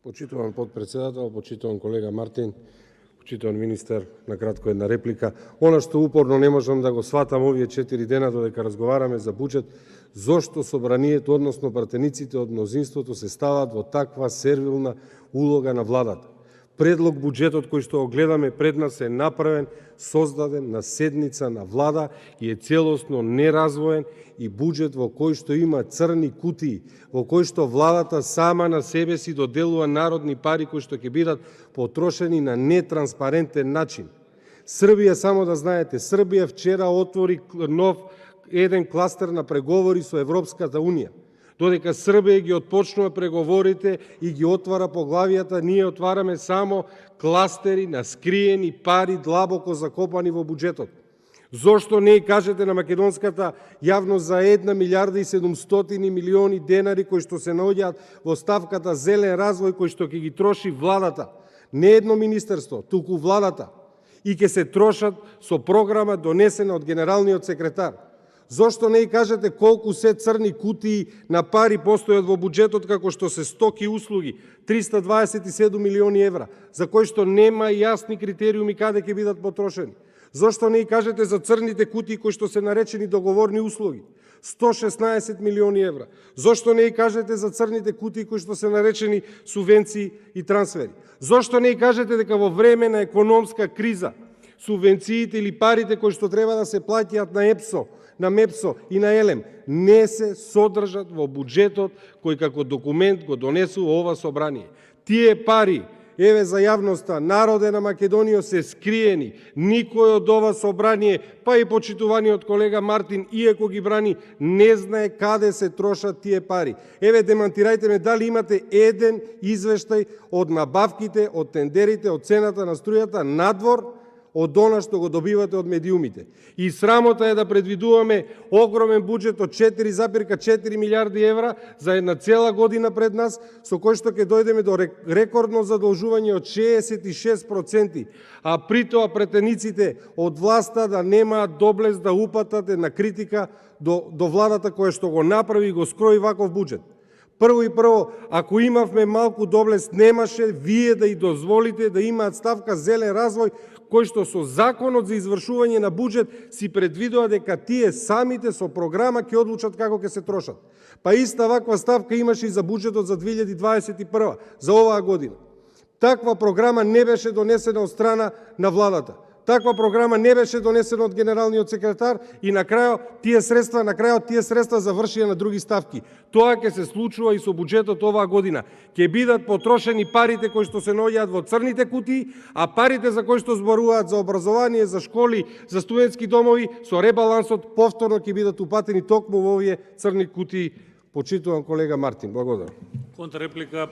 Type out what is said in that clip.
Почитуван подпредседател, почитуван колега Мартин, почитуван министер, на кратко една реплика. Она што упорно не можам да го сватам овие 4 дена додека разговараме за буџет, зошто собранието, односно пратениците од мнозинството се стават во таква сервилна улога на владата. Предлог буџетот кој што го гледаме пред нас е направен, создаден на седница на влада и е целосно неразвоен и буџет во кој што има црни кутии, во кој што владата сама на себе си доделува народни пари кои што ќе бидат потрошени на нетранспарентен начин. Србија, само да знаете, Србија вчера отвори нов еден кластер на преговори со Европската Унија. Додека Србија ги отпочнува преговорите и ги отвара поглавијата, ние отвараме само кластери на скриени пари длабоко закопани во буџетот. Зошто не кажете на македонската јавност за 1 милиарда и 700 милиони денари кои што се наоѓаат во ставката зелен развој кои што ќе ги троши владата, не едно министерство, туку владата, и ќе се трошат со програма донесена од генералниот секретар. Зошто не кажете колку се црни кутии на пари постојат во буџетот како што се стоки и услуги, 327 милиони евра, за кои што нема јасни критериуми каде ќе бидат потрошени. Зошто не кажете за црните кутии кои што се наречени договорни услуги, 116 милиони евра. Зошто не кажете за црните кутии кои што се наречени субвенции и трансфери. Зошто не кажете дека во време на економска криза субвенциите или парите кои што треба да се плаќаат на ЕПСО, на МЕПСО и на ЕЛЕМ не се содржат во буџетот кој како документ го донесува ова собрание. Тие пари, еве за јавноста, народе на Македонија се скриени. Никој од ова собрание, па и почитуваниот колега Мартин, иако ги брани, не знае каде се трошат тие пари. Еве, демантирајте ме, дали имате еден извештај од набавките, од тендерите, од цената на струјата надвор од она што го добивате од медиумите. И срамота е да предвидуваме огромен буџет од 4,4 милиарди евра за една цела година пред нас, со кој што ќе дојдеме до рекордно задолжување од 66%, а при тоа претениците од власта да немаат доблест да упатат една критика до владата која што го направи и го скрои ваков буџет. Прво, ако имавме малку доблест, немаше вие да и дозволите да имаат ставка зелен развој, кој што со законот за извршување на буџет си предвидува дека тие самите со програма ќе одлучат како ќе се трошат. Па иста ваква ставка имаше и за буџетот за 2021, за оваа година. Таква програма не беше донесена од страна на владата. Таква програма не беше донесена од генералниот секретар и на крајот тие средства завршија на други ставки. Тоа ќе се случува и со буџетот оваа година. Ќе бидат потрошени парите кои што се наоѓаат во црните кутии, а парите за кои што зборуваат за образование, за школи, за студентски домови, со ребалансот повторно ќе бидат упатени токму во овие црни кутии. Почитувам колега Мартин. Благодарам. Контрреплика.